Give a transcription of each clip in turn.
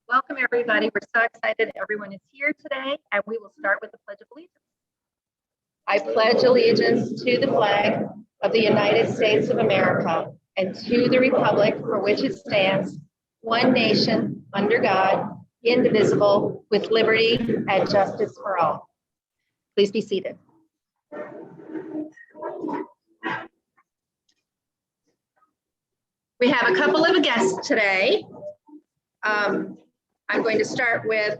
Welcome, everybody. We're so excited everyone is here today, and we will start with the Pledge of Allegiance. I pledge allegiance to the flag of the United States of America and to the republic for which it stands, one nation, under God, indivisible, with liberty and justice for all. Please be seated. We have a couple of guests today. I'm going to start with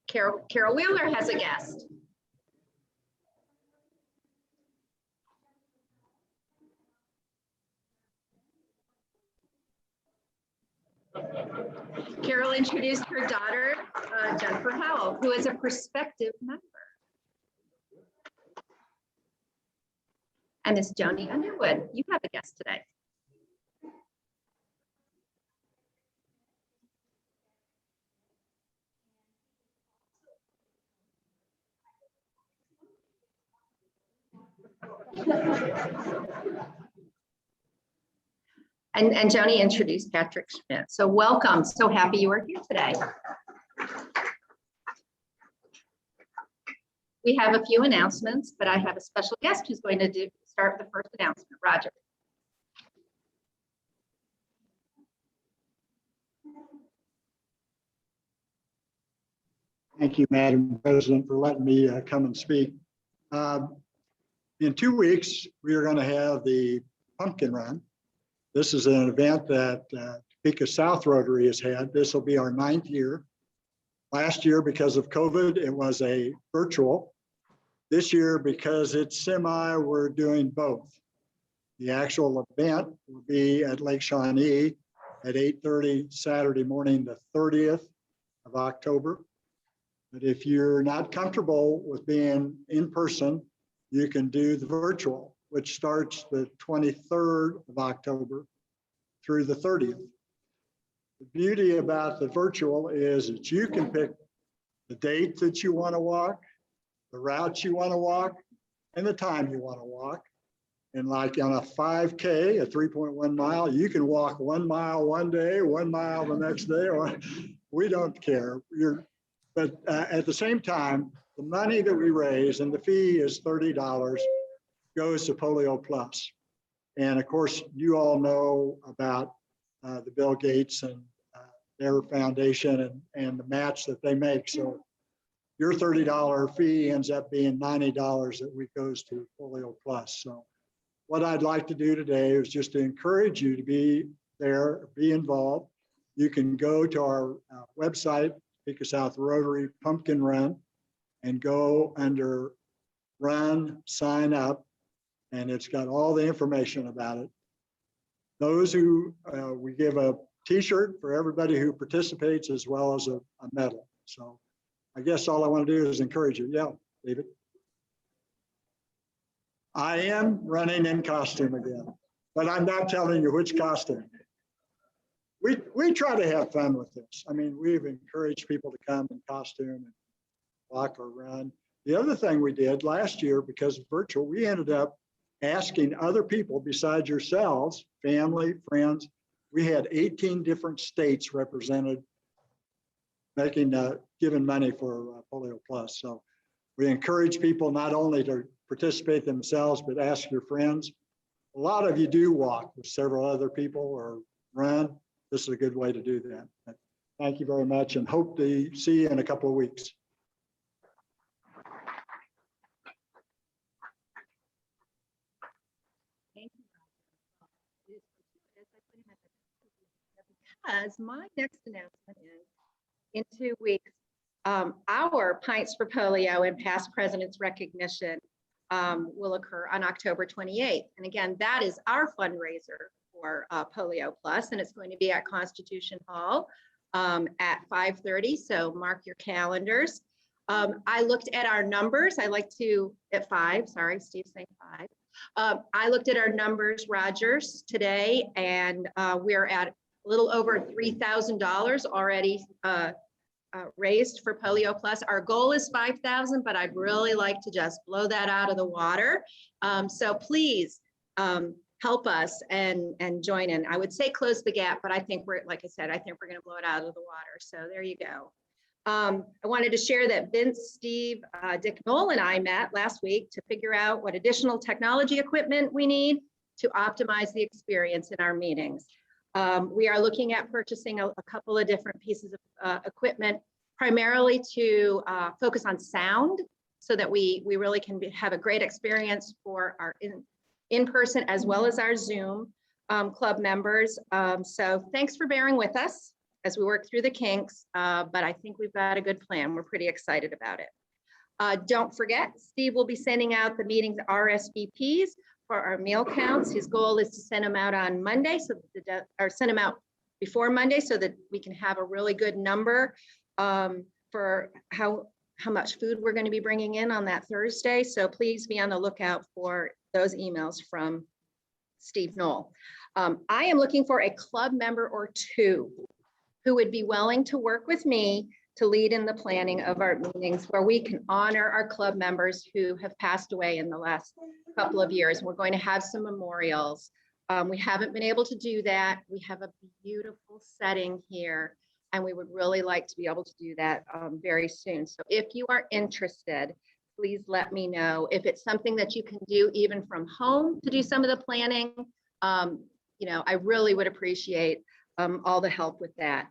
Carol Wheeler has a guest. Carol introduced her daughter, Jennifer Howell, who is a prospective member. And Miss Joni Underwood, you have a guest today. And Joni introduced Patrick Schmidt. So welcome. So happy you are here today. We have a few announcements, but I have a special guest who's going to start the first announcement. Roger. Thank you, Madam President, for letting me come and speak. In 2 weeks, we are going to have the pumpkin run. This is an event that Topeka South Rotary has had. This will be our 9th year. Last year, because of COVID, it was a virtual. This year, because it's semi, we're doing both. The actual event will be at Lake Shawnee at 8:30 Saturday morning, the 30th of October. But if you're not comfortable with being in person, you can do the virtual, which starts the 23rd of October through the 30th. The beauty about the virtual is that you can pick the date that you want to walk, the route you want to walk, and the time you want to walk. And like on a 5K, a 3.1 mile, you can walk 1 mile one day, 1 mile the next day, or we don't care. But at the same time, the money that we raise, and the fee is $30, goes to Polio Plus. And of course, you all know about the Bill Gates and their foundation and the match that they make. So your $30 fee ends up being $90 that goes to Polio Plus. So what I'd like to do today is just to encourage you to be there, be involved. You can go to our website, Topeka South Rotary Pumpkin Run, and go under Run, Sign Up, and it's got all the information about it. Those who, we give a t-shirt for everybody who participates, as well as a medal. So I guess all I want to do is encourage you. Yeah, David. I am running in costume again, but I'm not telling you which costume. We try to have fun with this. I mean, we've encouraged people to come in costume and walk or run. The other thing we did last year, because of virtual, we ended up asking other people besides yourselves, family, friends. We had 18 different states represented, giving money for Polio Plus. So we encourage people not only to participate themselves, but ask your friends. A lot of you do walk with several other people or run. This is a good way to do that. But thank you very much, and hope to see you in a couple of weeks. Because my next announcement is in 2 weeks, our Pints for Polio and Past Presidents Recognition will occur on October 28th. And again, that is our fundraiser for Polio Plus, and it's going to be at Constitution Hall at 5:30. So mark your calendars. I looked at our numbers. At 5, sorry, Steve's saying 5. I looked at our numbers, Rogers, today, and we're at a little over $3,000 already raised for Polio Plus. Our goal is 5,000, but I'd really like to just blow that out of the water. So please help us and join in. I would say close the gap, but I think we're, like I said, I think we're going to blow it out of the water. So there you go. I wanted to share that Vince, Steve, Dick Knoll, and I met last week to figure out what additional technology equipment we need to optimize the experience in our meetings. We are looking at purchasing a couple of different pieces of equipment, primarily to focus on sound, so that we really can have a great experience for our in-person as well as our Zoom club members. So thanks for bearing with us as we work through the kinks, but I think we've got a good plan. We're pretty excited about it. Don't forget, Steve will be sending out the meetings RSVPs for our meal counts. His goal is to send them out on Monday, or send them out before Monday, so that we can have a really good number for how much food we're going to be bringing in on that Thursday. So please be on the lookout for those emails from Steve Knoll. I am looking for a club member or two who would be willing to work with me to lead in the planning of our meetings, where we can honor our club members who have passed away in the last couple of years. We're going to have some memorials. We haven't been able to do that. We have a beautiful setting here, and we would really like to be able to do that very soon. So if you are interested, please let me know. If it's something that you can do even from home to do some of the planning, I really would appreciate all the help with that.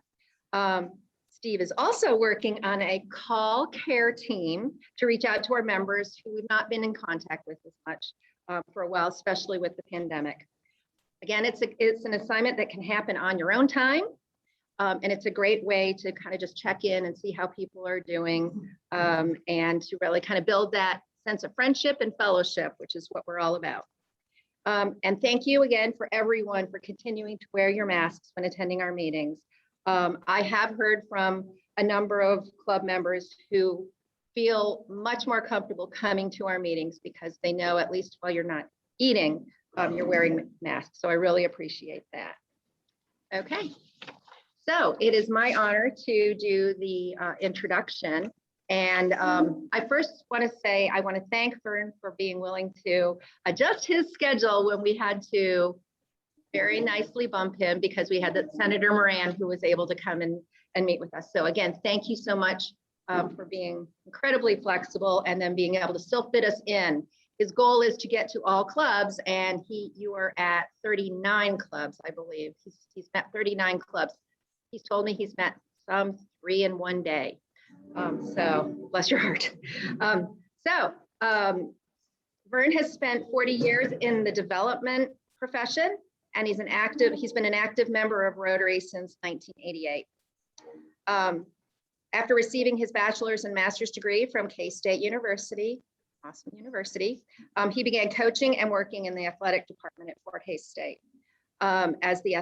Steve is also working on a call care team to reach out to our members who we've not been in contact with as much for a while, especially with the pandemic. Again, it's an assignment that can happen on your own time. And it's a great way to kind of just check in and see how people are doing, and to really kind of build that sense of friendship and fellowship, which is what we're all about. And thank you again for everyone for continuing to wear your masks when attending our meetings. I have heard from a number of club members who feel much more comfortable coming to our meetings because they know, at least while you're not eating, you're wearing masks. So I really appreciate that. Okay. So it is my honor to do the introduction. And I first want to say, I want to thank Vern for being willing to adjust his schedule when we had to very nicely bump him, because we had Senator Moran who was able to come and meet with us. So again, thank you so much for being incredibly flexible and then being able to still fit us in. His goal is to get to all clubs, and you are at 39 clubs, I believe. He's met 39 clubs. He's told me he's met some 3 in one day. So bless your heart. Vern has spent 40 years in the development profession, and he's been an active member of Rotary since 1988. After receiving his bachelor's and master's degree from K-State University, awesome university, he began coaching and working in the athletic department at Fort Hays State as the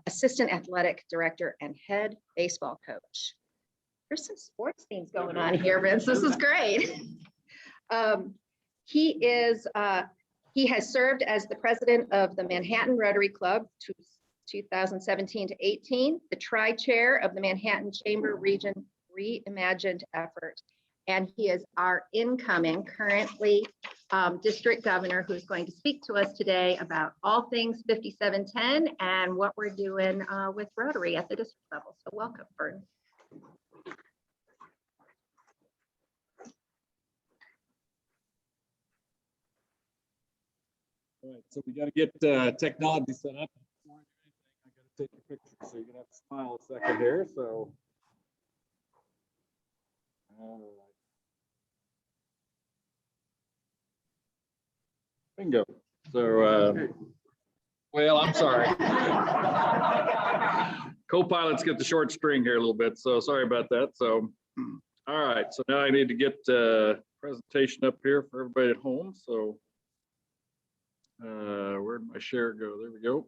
assistant athletic director and head baseball coach. There's some sports themes going on here, Vince. This is great. He has served as the president of the Manhattan Rotary Club 2017 to 18, the tri-chair of the Manhattan Chamber Region Reimagined effort. And he is our incoming, currently district governor, who's going to speak to us today about all things 5710 and what we're doing with Rotary at the district level. So welcome, Vern. All right, so we got to get technology set up. Before I do anything, I got to take your picture, so you're gonna have to smile a second here. So, all right. Bingo. So, well, I'm sorry. Co-pilots get the short string here a little bit, so sorry about that. So, all right, so now I need to get presentation up here for everybody at home. So, where'd my share go? There we go.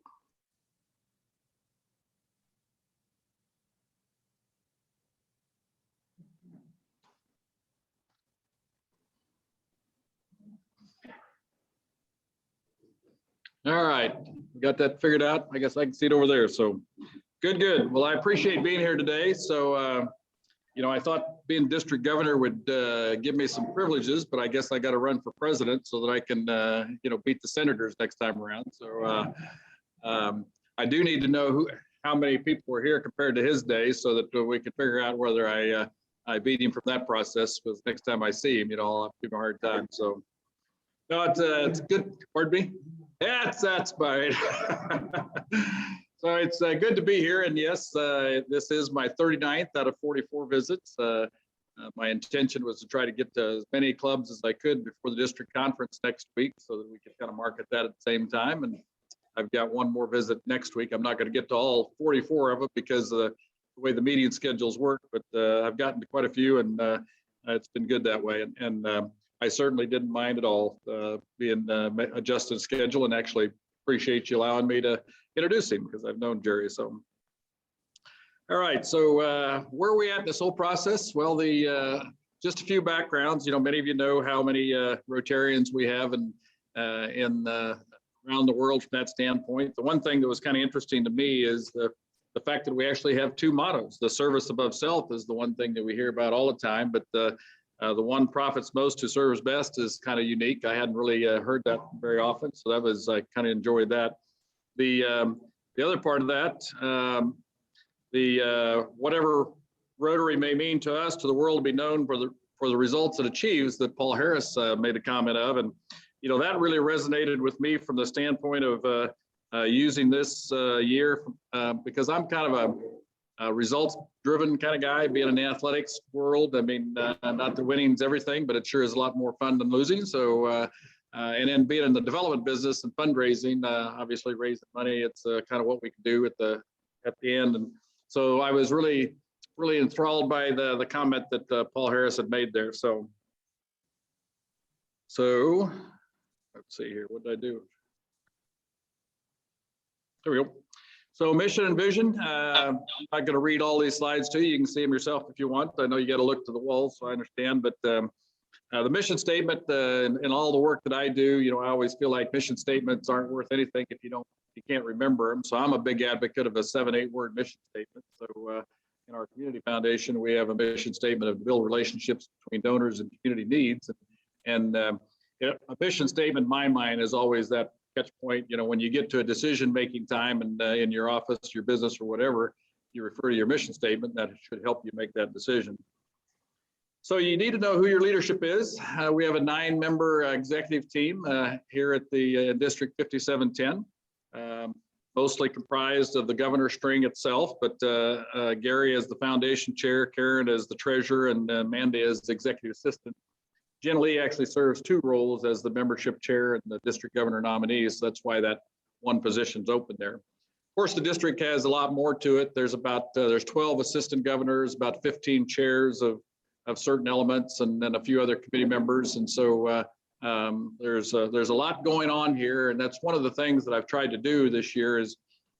All right, we got that figured out. I guess I can see it over there. So good. Well, I appreciate being here today. So I thought being district governor would give me some privileges, but I guess I got to run for president so that I can, beat the senators next time around. So I do need to know how many people were here compared to his days so that we could figure out whether I beat him from that process, because next time I see him, I'll have to give him a hard time. So no, it's good. Pardon me? That's about it. So it's good to be here. And yes, this is my 39th out of 44 visits. My intention was to try to get to as many clubs as I could before the district conference next week so that we could kind of market that at the same time. And I've got one more visit next week. I'm not going to get to all 44 of them because the way the meeting schedules work, but I've gotten to quite a few, and it's been good that way. And I certainly didn't mind at all being adjusted schedule, and actually appreciate you allowing me to introduce him because I've known Jerry. So, all right. So where are we at in this whole process? Well, just a few backgrounds. Many of you know how many Rotarians we have in around the world from that standpoint. The one thing that was kind of interesting to me is the fact that we actually have two mottos. The service above self is the one thing that we hear about all the time, but the one profits most who serves best is kind of unique. I hadn't really heard that very often, so that was I kind of enjoyed that. The other part of that, whatever Rotary may mean to us, to the world, to be known for the results it achieves, that Paul Harris made a comment of, and that really resonated with me from the standpoint of using this year because I'm kind of a results-driven kind of guy, being in the athletics world. I mean, not that winning's everything, but it sure is a lot more fun than losing. So, and then being in the development business and fundraising, obviously raising money, it's kind of what we can do at the end. And so I was really enthralled by the comment that Paul Harris had made there. So let's see here. What did I do? There we go. So mission and vision. I'm not going to read all these slides to you. You can see them yourself if you want. I know you got to look to the walls, so I understand. But the mission statement and all the work that I do, I always feel like mission statements aren't worth anything if you can't remember them. So I'm a big advocate of a 7-8 word mission statement. So in our community foundation, we have a mission statement of build relationships between donors and community needs. And a mission statement, in my mind, is always that catch point. When you get to a decision-making time and in your office, your business, or whatever, you refer to your mission statement. That should help you make that decision. So you need to know who your leadership is. We have a 9-member executive team here at the District 5710, mostly comprised of the governor string itself, but Gary as the foundation chair, Karen as the treasurer, and Mandy as the executive assistant. Jen Lee actually serves 2 roles as the membership chair and the district governor nominee, so that's why that one position's open there. Of course, the district has a lot more to it. There's 12 assistant governors, about 15 chairs of certain elements, and then a few other committee members. And so there's a lot going on here, and that's one of the things that I've tried to do this year is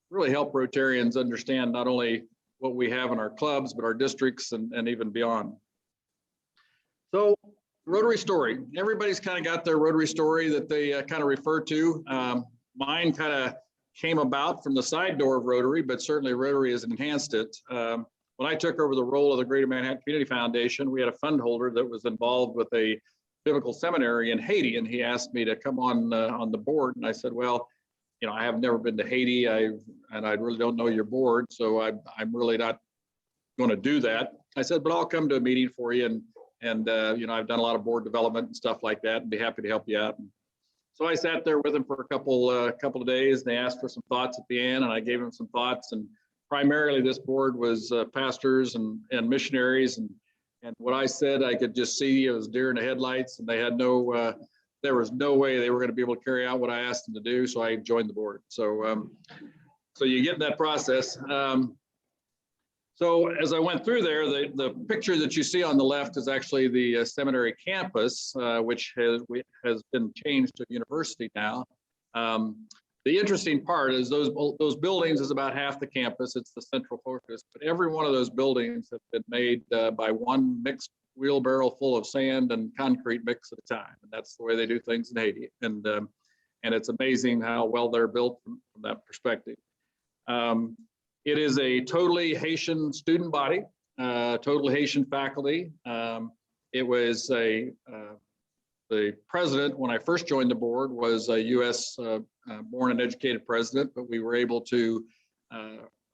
really help Rotarians understand not only what we have in our clubs, but our districts and even beyond. So Rotary story. Everybody's kind of got their Rotary story that they kind of refer to. Mine kind of came about from the side door of Rotary, but certainly Rotary has enhanced it. When I took over the role of the Greater Manhattan Community Foundation, we had a fund holder that was involved with a biblical seminary in Haiti, and he asked me to come on the board. And I said, well, I have never been to Haiti, and I really don't know your board, so I'm really not going to do that. I said, but I'll come to a meeting for you, and I've done a lot of board development and stuff like that, and be happy to help you out. So I sat there with them for a couple of days. They asked for some thoughts at the end, and I gave them some thoughts. And primarily, this board was pastors and missionaries. And what I said, I could just see it was deer in the headlights, and they had there was no way they were going to be able to carry out what I asked them to do. So I joined the board. So you get in that process. So as I went through there, the picture that you see on the left is actually the seminary campus, which has been changed to university now. The interesting part is those buildings is about half the campus. It's the central focus, but every one of those buildings have been made by one mixed wheelbarrow full of sand and concrete mix at a time. And that's the way they do things in Haiti. And it's amazing how well they're built from that perspective. It is a totally Haitian student body. total Haitian faculty. It was the president, when I first joined the board, was a U.S. Born and educated president, but we were able to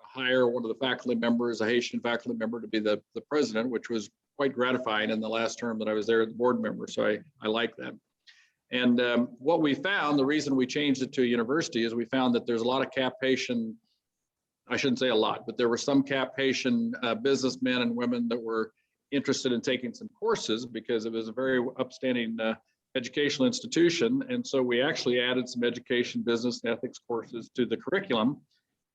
hire one of the faculty members, a Haitian faculty member, to be the president, which was quite gratifying in the last term that I was there as a board member. So I like that. And what we found, the reason we changed it to a university, is we found that there's a lot of Cap Haitian, I shouldn't say a lot, but there were some Cap Haitian businessmen and women that were interested in taking some courses because it was a very upstanding educational institution. And so we actually added some education, business, and ethics courses to the curriculum,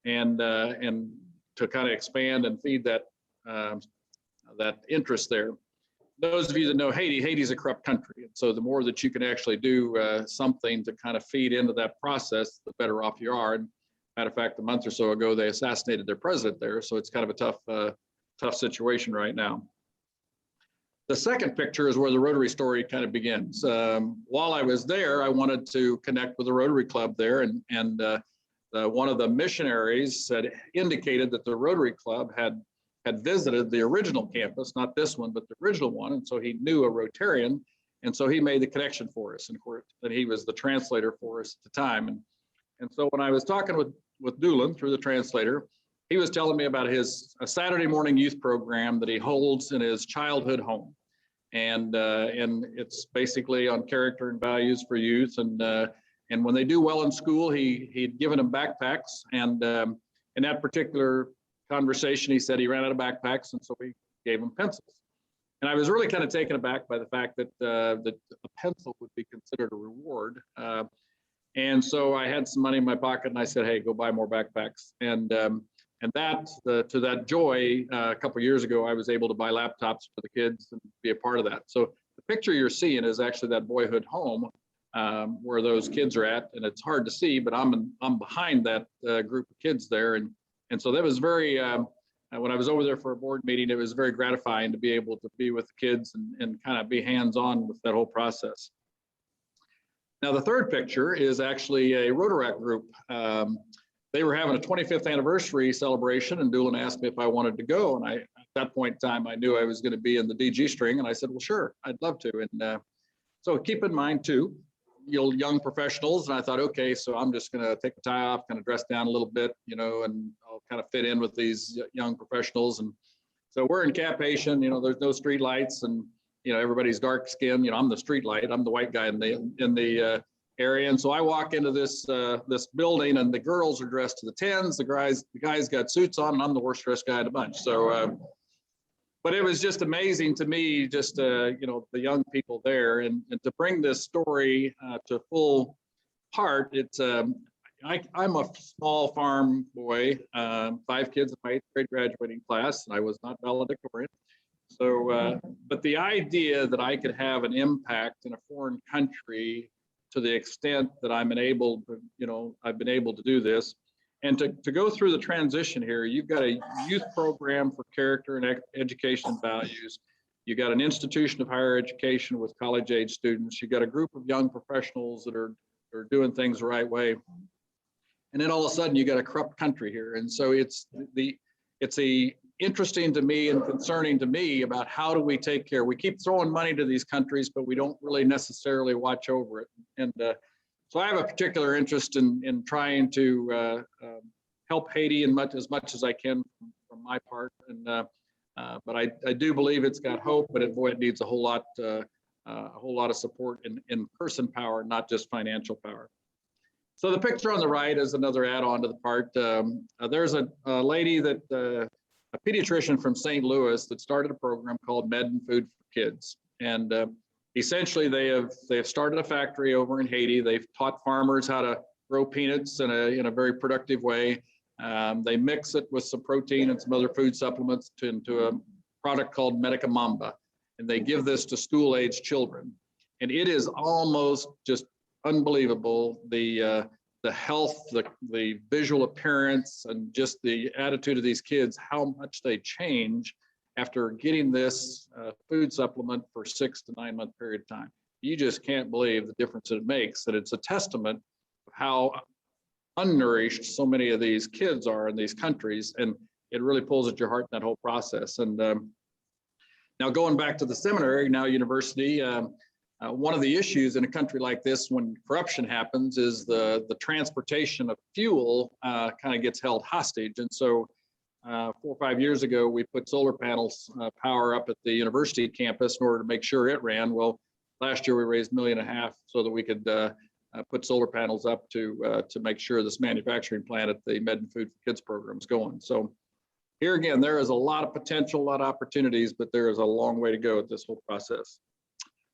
and to kind of expand and feed that that interest there. Those of you that know Haiti, Haiti's a corrupt country. And so the more that you can actually do something to kind of feed into that process, the better off you are. And matter of fact, a month or so ago, they assassinated their president there. So it's kind of a tough situation right now. The second picture is where the Rotary story kind of begins. While I was there, I wanted to connect with the Rotary Club there, and one of the missionaries had indicated that the Rotary Club had visited the original campus, not this one, but the original one. And so he knew a Rotarian. And so he made the connection for us. And of course, that he was the translator for us at the time. And so when I was talking with Doolin through the translator, he was telling me about a Saturday morning youth program that he holds in his childhood home. And it's basically on character and values for youth. And when they do well in school, he'd given them backpacks. And in that particular conversation, he said he ran out of backpacks, and so we gave him pencils. And I was really kind of taken aback by the fact that a pencil would be considered a reward. And so I had some money in my pocket, and I said, "Hey, go buy more backpacks." And that to that joy, a couple of years ago, I was able to buy laptops for the kids and be a part of that. So the picture you're seeing is actually that boyhood home where those kids are at, and it's hard to see, but I'm behind that group of kids there. And so that was very, when I was over there for a board meeting, it was very gratifying to be able to be with the kids and kind of be hands-on with that whole process. Now, the third picture is actually a Rotaract group. They were having a 25th anniversary celebration, and Doolin asked me if I wanted to go. And at that point in time, I knew I was going to be in the DG string, and I said, well, sure, I'd love to. And so keep in mind too, young professionals, and I thought, okay, so I'm just going to take the tie off, kind of dress down a little bit, and I'll kind of fit in with these young professionals. And so we're in Cap Haitian, there's no street lights, and everybody's dark skinned. I'm the street light. I'm the white guy in the area. And so I walk into this building, and the girls are dressed to the tens. The guys got suits on, and I'm the worst dressed guy in the bunch. So but it was just amazing to me, just the young people there, and to bring this story to full part. It's I'm a small farm boy, 5 kids in my 8th grade graduating class, and I was not valedictorian. So, but the idea that I could have an impact in a foreign country to the extent that I've been able to do this. And to go through the transition here, you've got a youth program for character and education values. You've got an institution of higher education with college-age students. You've got a group of young professionals that are doing things the right way. And then all of a sudden, you got a corrupt country here. And so it's interesting to me and concerning to me about how do we take care. We keep throwing money to these countries, but we don't really necessarily watch over it. And so I have a particular interest in trying to help Haiti as much as I can from my part. And but I do believe it's got hope, but it needs a whole lot of support in person power, not just financial power. So the picture on the right is another add-on to the part. There's a lady that a pediatrician from St. Louis that started a program called Med and Food for Kids, and essentially, they have started a factory over in Haiti. They've taught farmers how to grow peanuts in a very productive way. They mix it with some protein and some other food supplements into a product called Medica Mamba, and they give this to school-age children. And it is almost just unbelievable, the health, the visual appearance, and just the attitude of these kids, how much they change after getting this food supplement for 6 to 9 month period of time. You just can't believe the difference that it makes, that it's a testament of how unnourished so many of these kids are in these countries. And it really pulls at your heart in that whole process. And now going back to the seminary, now university, one of the issues in a country like this when corruption happens is the transportation of fuel kind of gets held hostage. And so 4 or 5 years ago, we put solar panels power up at the university campus in order to make sure it ran. Well, last year we raised $1.5 million so that we could put solar panels up to make sure this manufacturing plant at the Med and Food for Kids program is going. So here again, there is a lot of potential, a lot of opportunities, but there is a long way to go with this whole process.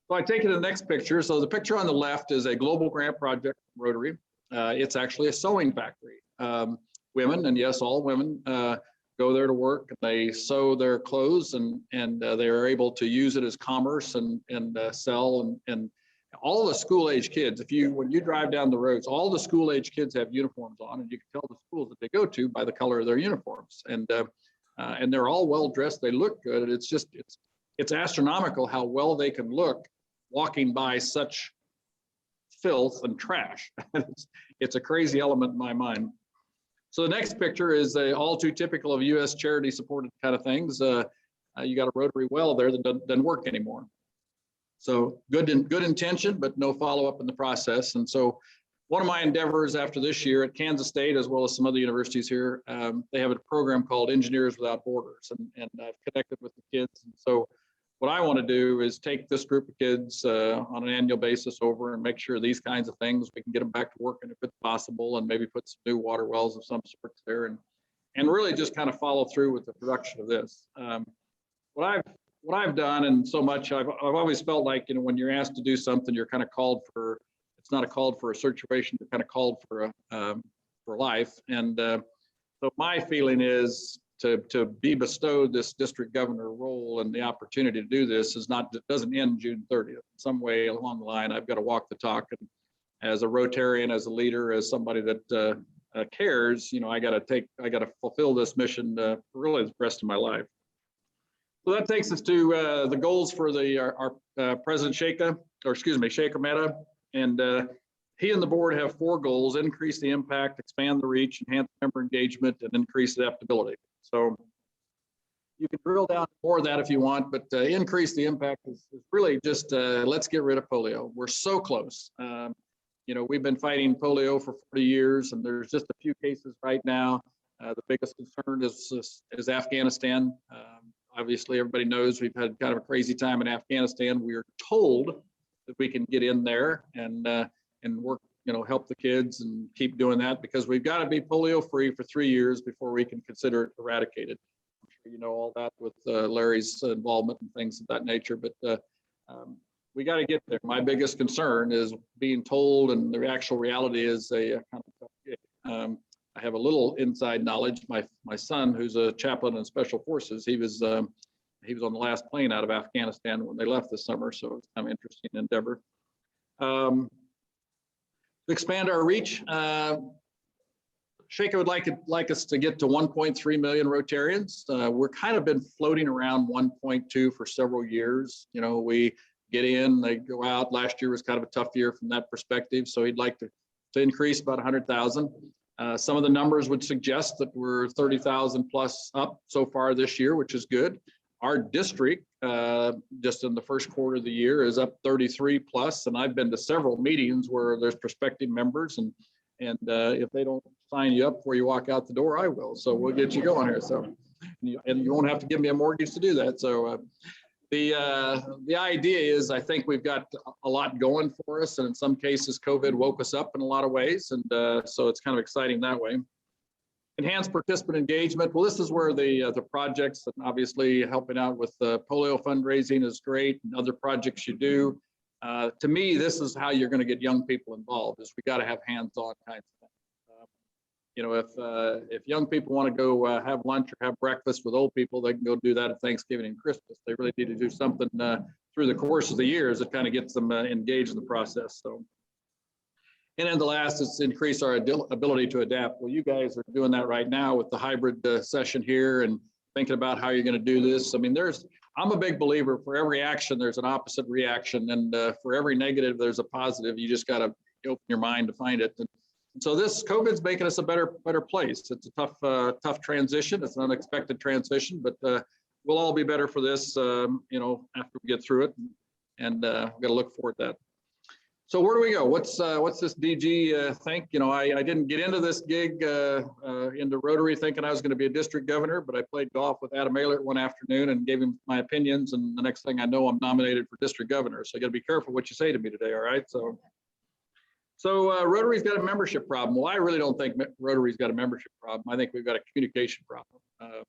So I take it to the next picture. So the picture on the left is a global grant project from Rotary. It's actually a sewing factory. Women, and yes, all women, go there to work. They sew their clothes and they are able to use it as commerce and sell. And all the school age kids, when you drive down the roads, all the school age kids have uniforms on, and you can tell the schools that they go to by the color of their uniforms. And they're all well dressed. They look good. It's astronomical how well they can look walking by such filth and trash. It's a crazy element in my mind. So the next picture is all too typical of U.S. charity supported kind of things. You got a Rotary well there that doesn't work anymore. So good intention, but no follow-up in the process. And so one of my endeavors after this year at Kansas State, as well as some other universities here, they have a program called Engineers Without Borders, and I've connected with the kids. And so what I want to do is take this group of kids on an annual basis over and make sure these kinds of things, we can get them back to working if it's possible, and maybe put some new water wells of some sorts there, and really just kind of follow through with the production of this. What I've done, and so much, I've always felt like, when you're asked to do something, you're kind of called for, it's not a called for a situation, you're kind of called for life. And so my feeling is to be bestowed this district governor role and the opportunity to do this doesn't end June 30th. Some way along the line, I've got to walk the talk. And as a Rotarian, as a leader, as somebody that cares, I got to fulfill this mission for really the rest of my life. So that takes us to the goals for our President Shaker Mehta, and he and the board have 4 goals: increase the impact, expand the reach, enhance member engagement, and increase adaptability. So you can drill down more of that if you want, but increase the impact is really just let's get rid of polio. We're so close. We've been fighting polio for 40 years, and there's just a few cases right now. The biggest concern is Afghanistan. Obviously, everybody knows we've had kind of a crazy time in Afghanistan. We are told that we can get in there and work, help the kids and keep doing that, because we've got to be polio free for 3 years before we can consider it eradicated. I'm sure you know all that with Larry's involvement and things of that nature, but we got to get there. My biggest concern is being told, and the actual reality is a kind of tough gig. I have a little inside knowledge. My son, who's a chaplain in Special Forces, he was on the last plane out of Afghanistan when they left this summer, so it's kind of an interesting endeavor. To expand our reach, Shaker would like us to get to 1.3 million Rotarians. We're kind of been floating around 1.2 for several years. We get in, they go out. Last year was kind of a tough year from that perspective, so he'd like to increase about 100,000. Some of the numbers would suggest that we're 30,000 plus up so far this year, which is good. Our district, just in the first quarter of the year, is up 33 plus, and I've been to several meetings where there's prospective members, and if they don't sign you up before you walk out the door, I will. So we'll get you going here. So, and you won't have to give me a mortgage to do that. So the idea is, I think we've got a lot going for us, and in some cases, COVID woke us up in a lot of ways, and so it's kind of exciting that way. Enhanced participant engagement. Well, this is where the projects, and obviously helping out with the polio fundraising is great, and other projects you do. To me, this is how you're going to get young people involved. Is we got to have hands-on kinds of things. If young people want to go have lunch or have breakfast with old people, they can go do that at Thanksgiving and Christmas. They really need to do something through the course of the years that kind of gets them engaged in the process. So. And then the last is increase our ability to adapt. Well, you guys are doing that right now with the hybrid session here and thinking about how you're going to do this. I mean, I'm a big believer, for every action, there's an opposite reaction. And for every negative, there's a positive. You just got to open your mind to find it. And So this COVID's making us a better place. It's a tough transition. It's an unexpected transition, but we'll all be better for this, you know, after we get through it. And we've got to look forward to that. So where do we go? What's this DG think? You know, I didn't get into this gig into Rotary thinking I was going to be a district governor, but I played golf with Adam Ehlert one afternoon and gave him my opinions. And the next thing I know, I'm nominated for district governor. So you got to be careful what you say to me today. All right. So Rotary's got a membership problem. Well, I really don't think Rotary's got a membership problem. I think we've got a communication problem.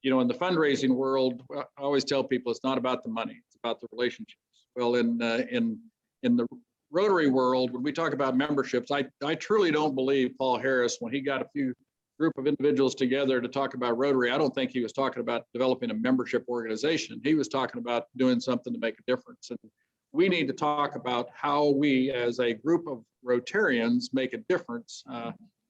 You know, in the fundraising world, I always tell people it's not about the money, it's about the relationships. Well, in the Rotary world, when we talk about memberships, I truly don't believe Paul Harris, when he got a few group of individuals together to talk about Rotary, I don't think he was talking about developing a membership organization. He was talking about doing something to make a difference. And we need to talk about how we as a group of Rotarians make a difference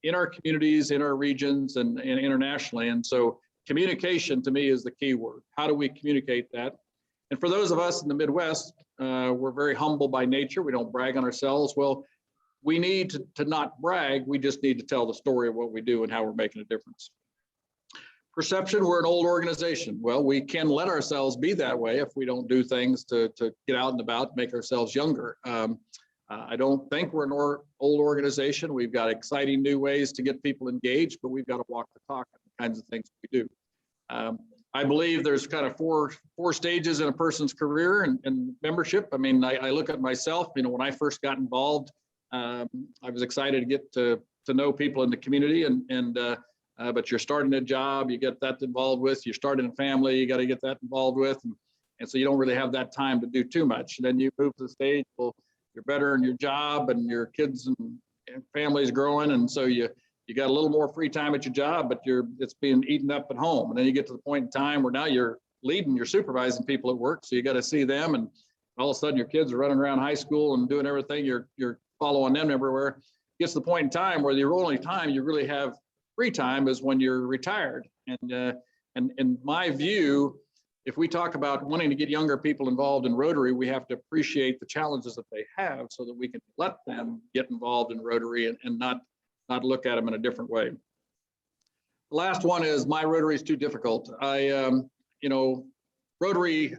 in our communities, in our regions, and internationally. And so communication to me is the key word. How do we communicate that? And for those of us in the Midwest, we're very humble by nature. We don't brag on ourselves. Well, we need to not brag. We just need to tell the story of what we do and how we're making a difference. Perception, we're an old organization. Well, we can let ourselves be that way if we don't do things to get out and about, make ourselves younger. I don't think we're an old organization. We've got exciting new ways to get people engaged, but we've got to walk the talk and the kinds of things we do. I believe there's kind of four stages in a person's career and membership. I mean, I look at myself, you know, when I first got involved, I was excited to get to know people in the community but you're starting a job, you get that involved with, you're starting a family, you got to get that involved with. And so you don't really have that time to do too much. And then you move to the stage, well, you're better in your job and your kids and family's growing. And so you got a little more free time at your job, but it's being eaten up at home. And then you get to the point in time where now you're leading, you're supervising people at work. So you got to see them. And all of a sudden your kids are running around high school and doing everything. You're following them everywhere. It gets to the point in time where the only time you really have free time is when you're retired. And in my view, if we talk about wanting to get younger people involved in Rotary, we have to appreciate the challenges that they have so that we can let them get involved in Rotary and not look at them in a different way. The last one is my Rotary is too difficult. You know, Rotary,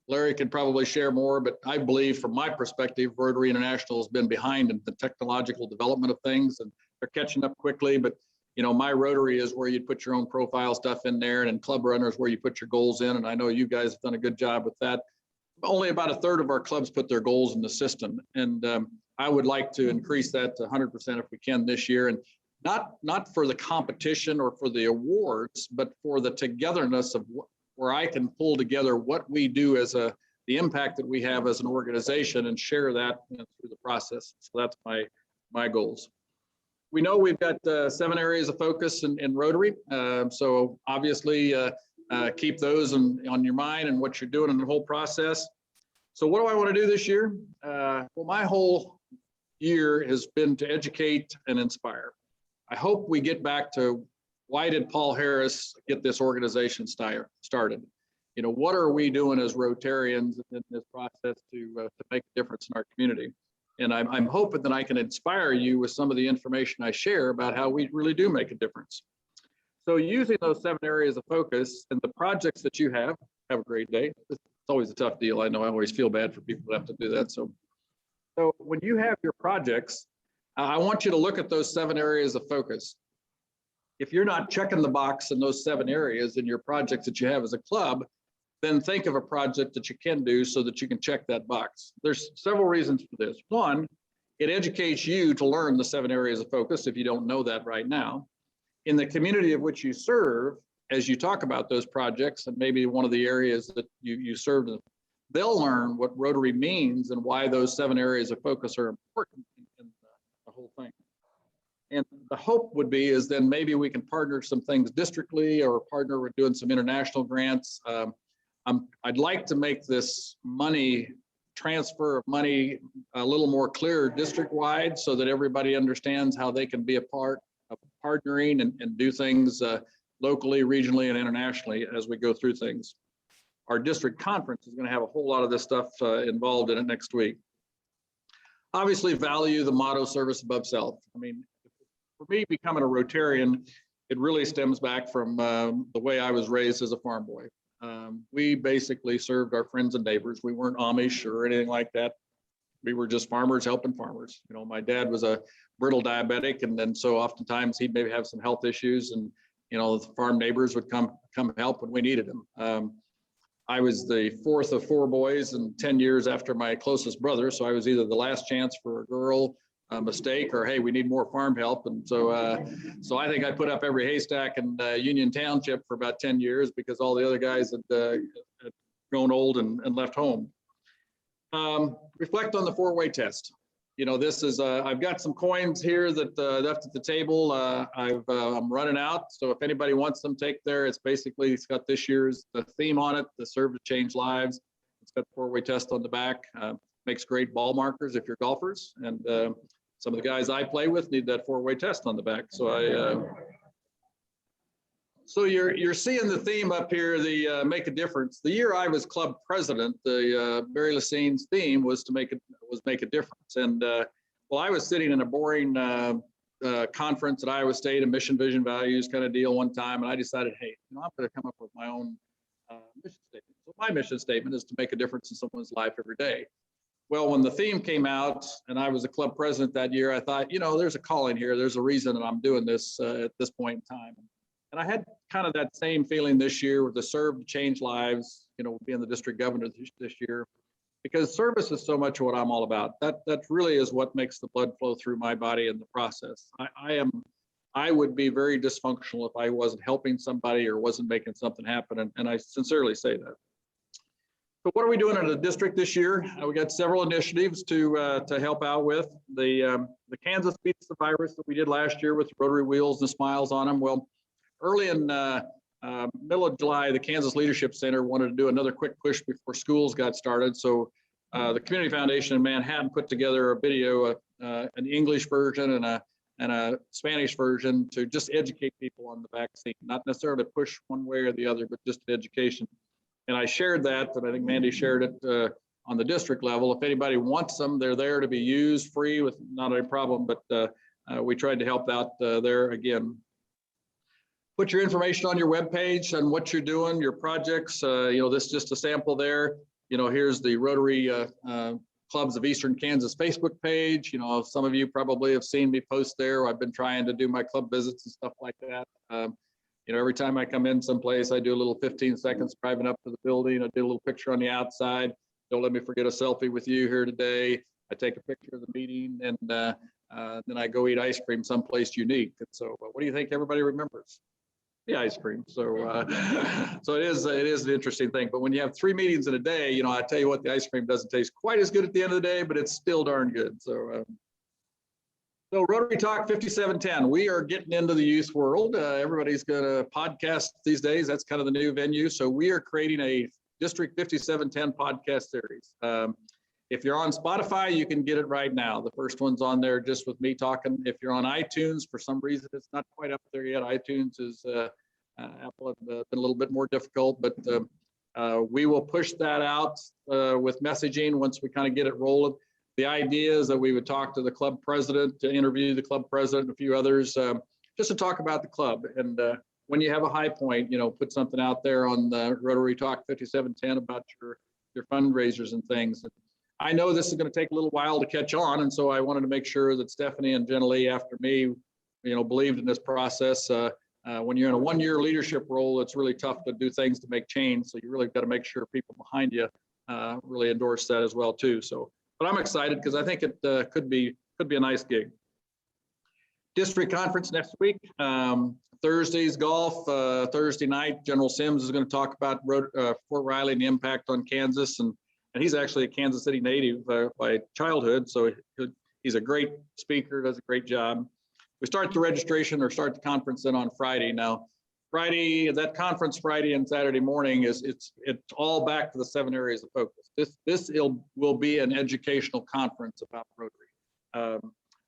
Larry could probably share more, but I believe from my perspective, Rotary International has been behind in the technological development of things and they're catching up quickly. But you know, my Rotary is where you put your own profile stuff in there, and Club Runner is where you put your goals in. And I know you guys have done a good job with that. Only about a third of our clubs put their goals in the system. And I would like to increase that to 100% if we can this year. And not for the competition or for the awards, but for the togetherness of where I can pull together what we do as the impact that we have as an organization and share that through the process. So that's my goals. We know we've got 7 areas of focus in Rotary. So obviously keep those on your mind and what you're doing in the whole process. So what do I want to do this year? Well, my whole year has been to educate and inspire. I hope we get back to why did Paul Harris get this organization started? You know, what are we doing as Rotarians in this process to make a difference in our community? And I'm hoping that I can inspire you with some of the information I share about how we really do make a difference. So using those 7 areas of focus and the projects that you have a great day. It's always a tough deal. I know I always feel bad for people who have to do that. So when you have your projects, I want you to look at those 7 areas of focus. If you're not checking the box in those 7 areas in your projects that you have as a club, then think of a project that you can do so that you can check that box. There's several reasons for this. One, it educates you to learn the 7 areas of focus if you don't know that right now. In the community of which you serve, as you talk about those projects and maybe one of the areas that you serve, they'll learn what Rotary means and why those 7 areas of focus are important in the whole thing. And the hope would be is then maybe we can partner some things districtly or partner with doing some international grants. I'd like to make this transfer of money a little more clear district-wide so that everybody understands how they can be a part of partnering and do things locally, regionally, and internationally as we go through things. Our district conference is going to have a whole lot of this stuff involved in it next week. obviously value the motto service above self. I mean, for me, becoming a Rotarian, it really stems back from the way I was raised as a farm boy. We basically served our friends and neighbors. We weren't Amish or anything like that. We were just farmers helping farmers. You know, my dad was a brittle diabetic, and then so oftentimes he'd maybe have some health issues, and you know, the farm neighbors would come help when we needed them. I was the fourth of four boys, and 10 years after my closest brother, so I was either the last chance for a girl, a mistake, or hey, we need more farm help. And so, so I think I put up every haystack in Union Township for about 10 years because all the other guys had grown old and left home. Reflect on the four-way test. You know, this is, I've got some coins here that left at the table. I'm running out. So if anybody wants them, take there. It's basically, it's got this year's the theme on it, the Serve to Change Lives. It's got the four-way test on the back. Makes great ball markers if you're golfers. And some of the guys I play with need that four-way test on the back. So so you're seeing the theme up here, the make a difference. The year I was club president, the Barry Lacine's theme was to make a difference. And well, I was sitting in a boring conference at Iowa State, a mission, vision, values kind of deal one time, and I decided, hey, you know, I'm going to come up with my own mission statement. So my mission statement is to make a difference in someone's life every day. Well, when the theme came out and I was a club president that year, I thought, you know, there's a calling here. There's a reason that I'm doing this at this point in time. And I had kind of that same feeling this year with the Serve to Change Lives, you know, being the district governor this year, because service is so much what I'm all about. That really is what makes the blood flow through my body in the process. I would be very dysfunctional if I wasn't helping somebody or wasn't making something happen. And I sincerely say that. So what are we doing in the district this year? We got several initiatives to help out with. The Kansas Beats the Virus that we did last year with Rotary wheels and smiles on them. Well, early in middle of July, the Kansas Leadership Center wanted to do another quick push before schools got started. So the Community Foundation in Manhattan put together a video, an English version and a Spanish version to just educate people on the vaccine, not necessarily push one way or the other, but just education. And I shared that, and I think Mandy shared it on the district level. If anybody wants them, they're there to be used free with not a problem, but we tried to help out there again. Put your information on your webpage on what you're doing, your projects. You know, this is just a sample there. You know, here's the Rotary Clubs of Eastern Kansas Facebook page. You know, some of you probably have seen me post there. I've been trying to do my club visits and stuff like that. You know, every time I come in someplace, I do a little 15 seconds driving up to the building. I do a little picture on the outside. Don't let me forget a selfie with you here today. I take a picture of the meeting, and then I go eat ice cream someplace unique. And so, what do you think everybody remembers? The ice cream. So, so it is an interesting thing. But when you have 3 meetings in a day, you know, I tell you what, the ice cream doesn't taste quite as good at the end of the day, but it's still darn good. So. So Rotary Talk 5710, we are getting into the youth world. Everybody's going to podcast these days. That's kind of the new venue. So we are creating a District 5710 podcast series. If you're on Spotify, you can get it right now. The first one's on there just with me talking. If you're on iTunes, for some reason, it's not quite up there yet. iTunes is, Apple has been a little bit more difficult, but we will push that out with messaging once we kind of get it rolling. The idea is that we would talk to the club president, to interview the club president and a few others, just to talk about the club. And when you have a high point, you know, put something out there on the Rotary Talk 5710 about your fundraisers and things. And I know this is going to take a little while to catch on, and so I wanted to make sure that Stephanie and Jenna Lee, after me, you know, believed in this process. When you're in a one-year leadership role, it's really tough to do things to make change. So you really got to make sure people behind you really endorse that as well too. So. But I'm excited because I think it could be a nice gig. District conference next week. Thursday's golf. Thursday night, General Sims is going to talk about Fort Riley and the impact on Kansas, and he's actually a Kansas City native by childhood, so he's a great speaker, does a great job. We start the registration or start the conference then on Friday. Now, Friday, that conference Friday and Saturday morning it's all back to the 7 areas of focus. This will be an educational conference about Rotary.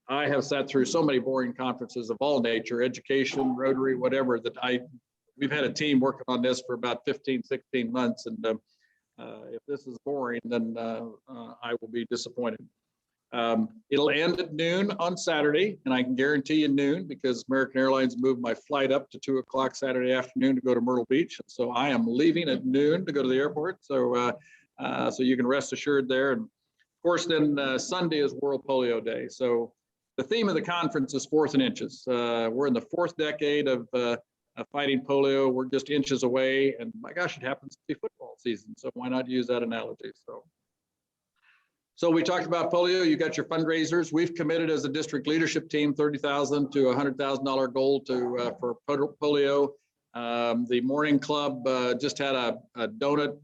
I have sat through so many boring conferences of all nature, education, Rotary, whatever, that we've had a team working on this for about 15, 16 months. And if this is boring, then I will be disappointed. It'll end at noon on Saturday, and I can guarantee you noon because American Airlines moved my flight up to 2 o'clock Saturday afternoon to go to Myrtle Beach. So I am leaving at noon to go to the airport. So so you can rest assured there. And of course, then Sunday is World Polio Day. So the theme of the conference is 4th and inches. We're in the 4th decade of fighting polio. We're just inches away, and my gosh, it happens to be football season. So why not use that analogy? So we talked about polio. You got your fundraisers. We've committed as a district leadership team $30,000 to $100,000 goal to for polio. The morning club just had a donut,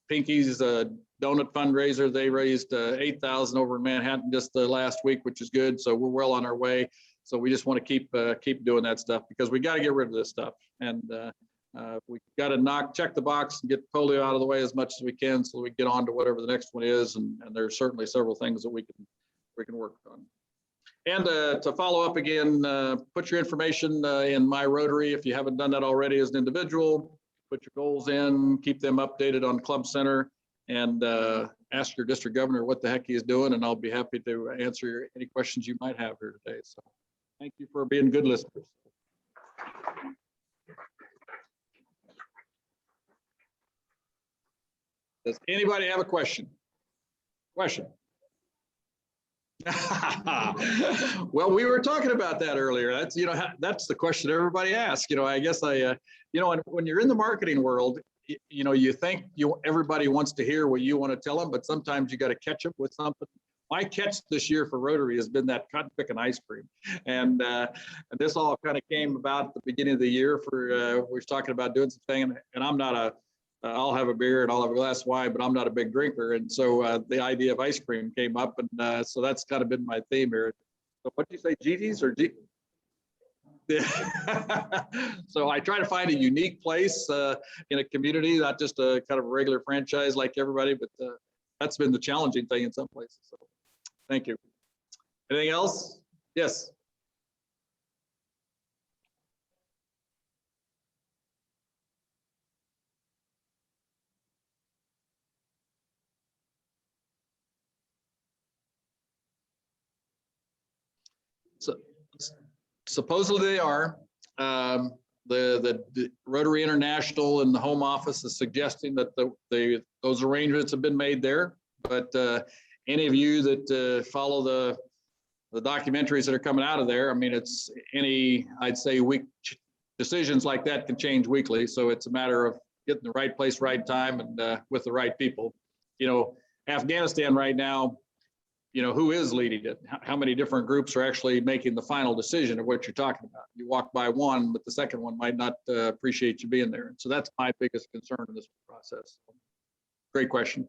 Pinky's donut fundraiser. They raised $8,000 over in Manhattan just last week, which is good. So we're well on our way. So we just want to keep doing that stuff because we got to get rid of this stuff, and we got to check the box and get polio out of the way as much as we can, so we get on to whatever the next one is. And there's certainly several things that we can work on. And to follow up again, put your information in my Rotary if you haven't done that already as an individual. Put your goals in, keep them updated on Club Center, and ask your district governor what the heck he is doing, and I'll be happy to answer any questions you might have here today. So thank you for being good listeners. Does anybody have a question? Well, we were talking about that earlier. That's, that's the question everybody asks. I guess when you're in the marketing world, you think everybody wants to hear what you want to tell them, but sometimes you got to catch up with something. My catch this year for Rotary has been that cotton picking ice cream, and this all kind of came about at the beginning of the year. We were talking about doing something, and I'm not I'll have a beer and I'll have a glass of wine, but I'm not a big drinker, and so the idea of ice cream came up, and so that's kind of been my theme here. So what did you say, GG's or G? So I try to find a unique place in a community, not just a kind of a regular franchise like everybody, but that's been the challenging thing in some places. So thank you. Anything else? Yes. So supposedly they are. The Rotary International and the Home Office is suggesting that those arrangements have been made there. But any of you that follow the documentaries that are coming out of there, I mean, I'd say decisions like that can change weekly. So it's a matter of getting the right place, right time, and with the right people. Afghanistan right now, who is leading it? How many different groups are actually making the final decision of what you're talking about? You walk by one, but the second one might not appreciate you being there. And so that's my biggest concern in this process. Great question.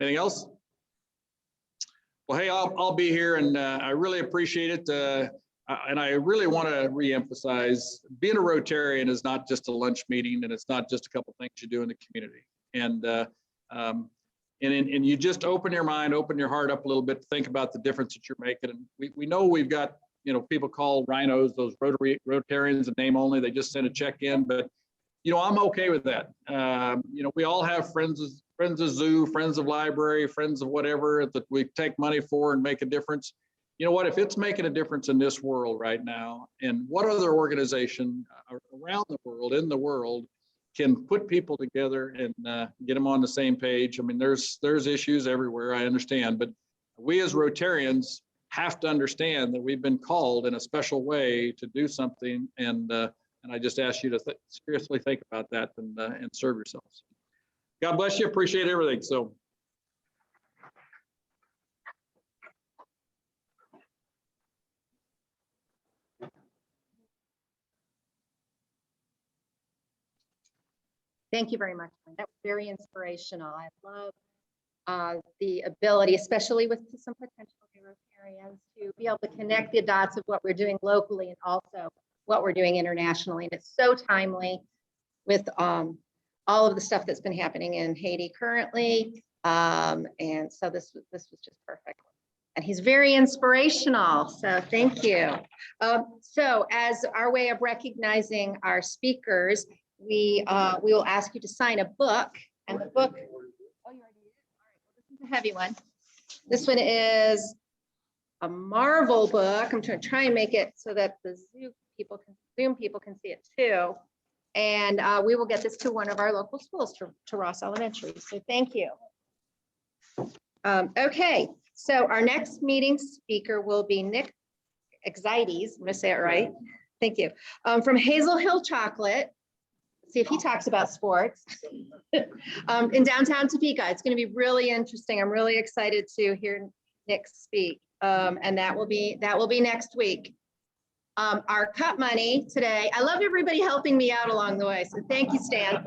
Anything else? Well, hey, I'll be here, and I really appreciate it. And I really want to reemphasize, being a Rotarian is not just a lunch meeting, and it's not just a couple things you do in the community. And you just open your mind, open your heart up a little bit, think about the difference that you're making. And we know we've got, people call rhinos, those Rotarians, a name only. They just send a check in, but I'm okay with that. We all have friends of zoo, friends of library, friends of whatever that we take money for and make a difference. You know what, if it's making a difference in this world right now, and what other organization around the world, in the world, can put people together and get them on the same page? I mean, there's issues everywhere, I understand, but we as Rotarians have to understand that we've been called in a special way to do something, and I just ask you to seriously think about that and serve yourselves. God bless you. Appreciate everything. So. Thank you very much. That was very inspirational. I love the ability, especially with some potential Rotarians, to be able to connect the dots of what we're doing locally and also what we're doing internationally. And it's so timely with all of the stuff that's been happening in Haiti currently. And so this was just perfect. And he's very inspirational. So thank you. So as our way of recognizing our speakers, we will ask you to sign a book, and the book, oh, you already did? All right, well, this is a heavy one. This one is a Marvel book. I'm trying to try and make it so that the Zoom people can see it too. And we will get this to one of our local schools, to Ross Elementary. So thank you. Okay, so our next meeting speaker will be Nick Exides. I'm gonna say it right. Thank you. From Hazel Hill Chocolate. See if he talks about sports in downtown Topeka. It's going to be really interesting. I'm really excited to hear Nick speak, and that will be next week. Our cut money today. I love everybody helping me out along the way, so thank you, Stan.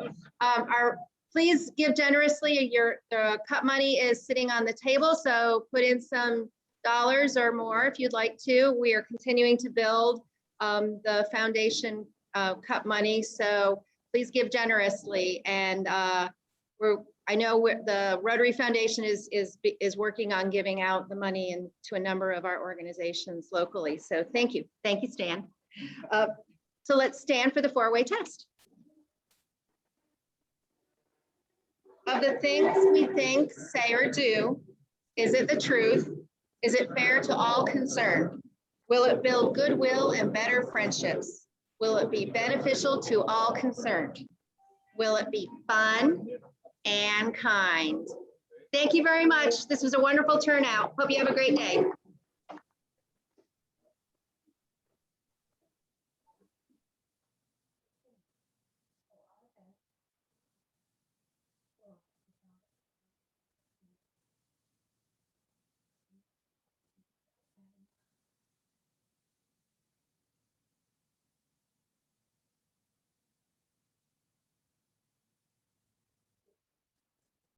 Please give generously. The cut money is sitting on the table, so put in some dollars or more if you'd like to. We are continuing to build the foundation cut money, so please give generously. And I know the Rotary Foundation is working on giving out the money to a number of our organizations locally. So thank you, Stan. So let's stand for the four-way test. Of the things we think, say, or do, is it the truth? Is it fair to all concerned? Will it build goodwill and better friendships? Will it be beneficial to all concerned? Will it be fun and kind? Thank you very much. This was a wonderful turnout. Hope you have a great day.